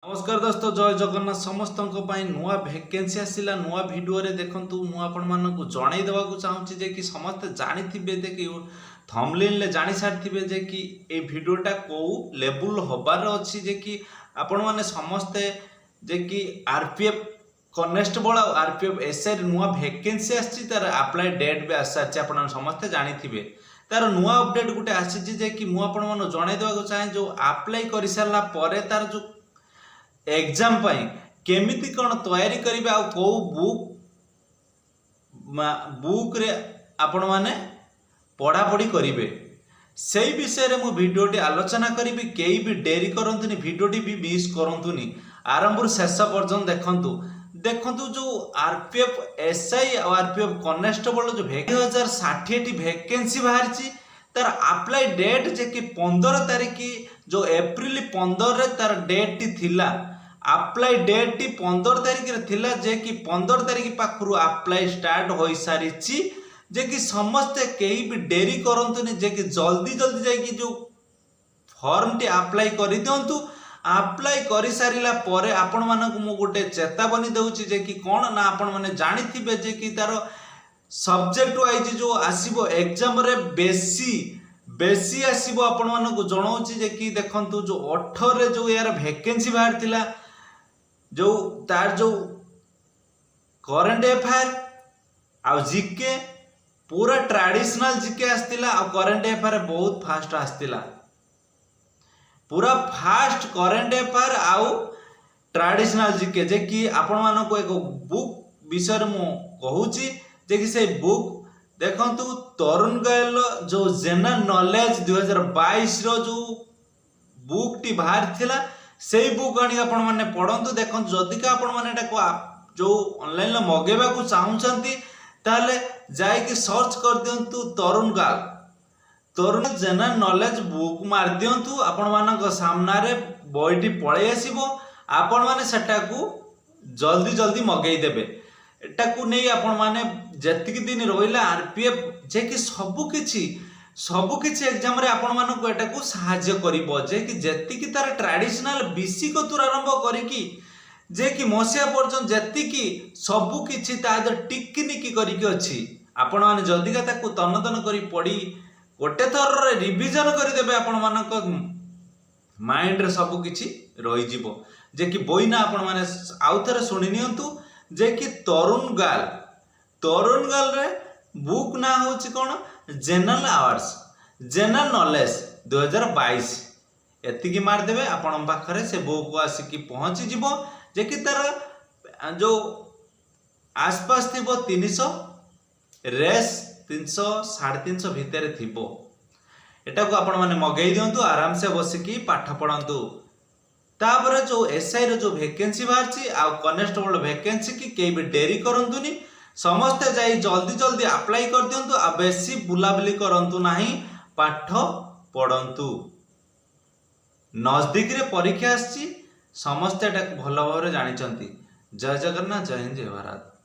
नमस्कार दोस्त जय जगन्नाथ समस्त नुआ वैकेंसी आसला नुआ वीडियो रे देखंतु मु आपण मानक जणै देबा को चाहूची जे कि समस्त जानिथिबे जे कि थंबनेल ले जानि सारथिबे जे कि ए वीडियोटा को लेवल होबार अछि जे कि आपण माने समस्त जे कि आरपीएफ कॉन्स्टेबल और आरपीएफ एसआई नुआ वैकेंसी आछि तार अप्लाई डेट भी आसाछि आपण समस्त जानिथिबे तार नुआ अपडेट गुटे आछि जे कि मु आपण मानो जणै देबा को चाहे जो अप्लाई करि सारला परे तार जो एग्जाम पाई केमिति कौन तैयारी करिवे आ को बुक रे आपण माने पढ़ा पढ़ी करिवे से विषय रे मु वीडियोटी आलोचना करिवि केई भी डेरी करंतुनी वीडियोटी भी मिस करंतुनी आरंभ शेष पर्यंत देखंतु जो आरपीएफ एसआई और आरपीएफ कॉन्स्टेबल जो 2060 वैकेंसी बाहरची तार अप्लाई डेट जे कि 15 तारिख जो अप्रैल 15 रे तार डेट टी थिला अप्लाई डेट टी 15 तारिख रे थिला जे कि 15 तारिख पाखरु अप्लाई स्टार्ट होई सारिची जे कि समस्त केही भी डेरी करंतुनी जे कि जल्दी जल्दी जाई कि जो फॉर्म टी अप्लाई करि दियंतु अप्लाई करि सारिला परे आपण मानकु मु गोटे चेतावनी देउची जे कि कोन ना आपण माने जानिथिबे जे कि तार सब्जेक्ट वाइज जो आसीबो एग्जाम रे बेसी आसीबो आपण मानकु जणाउची जे कि देखंतु जो 18 रे जो यार वैकेंसी बाहर थिला जो तार जो करंट अफेयर आ जीके पूरा ट्रेडिशनल जीके आस्तिला आ करंट अफेयर बहुत फास्ट आस्तिला पूरा फास्ट करंट अफेयर आ ट्रेडिशनल जीके जे कि आपण मानको एक बुक विषय मु कहूची जे कि से बुक देखंतु तरुण गोयल जो जनरल नॉलेज 2022 रो जो बुक टी बाहर थिला से बुक आनी आपण माने पढंतु देखंतु जदि का आपण माने एटा जो ऑनलाइन ला मगेबा को चाहुचंती ताले जाय कि सर्च कर दियंतु तरुण जनरल नॉलेज बुक मार दियंतु आपण मानक सामना रे बॉयटी पळे आसीबो आपण माने सेटा को जल्दी जल्दी मगेई देबे एटा को नहीं आपण माने जतिक दिन रहिला आरपीएफ जे कि सब किछि एग्जाम रे आपण मानक एटा को सहाय्य करिवो जे कि जतिक तार ट्रेडिशनल बीसी को तुर आरंभ करिकी जे कि मसिया पर्यंत जतिक सब किछि ताद टिकनिकी करिकी अछि आपण माने जल्दी का ताको तन तन करी पड़ी गोटे थर रे रिवीजन करि देबे आपण मानक माइंड रे सब किछि रहि जिवो जे कि बोइना आपण माने आउ थरे सुनि नियंतु जे कि तरुण गाल रे बुक ना होची कोन जनरल आवर्स जनरल नॉलेज 2022 एतिकी मार देबे आपण पाखरे से बुक को आसी पहुंची जिवो जे कि तार जो आसपास थिबो 300 रेस 300 350 भितर थिबो एटा को आपण माने मगेई दियंतु आराम से बसिकी पाठ पढंतु तापर जो एसआई रो जो वैकेंसी बाहरची आ कॉन्स्टेबल वैकेंसी की केई भी डेरी करंतुनी समस्त जाई जल्दी जल्दी अप्लाई कर दियंतु आ बेसी बुलाबुली करंतु नाही पाठ पढंतु नजदीक रे परीक्षा आसी समस्त एटा भलो भाबरे जानिचंती जय जगन्नाथ जय हिंद जय भारत।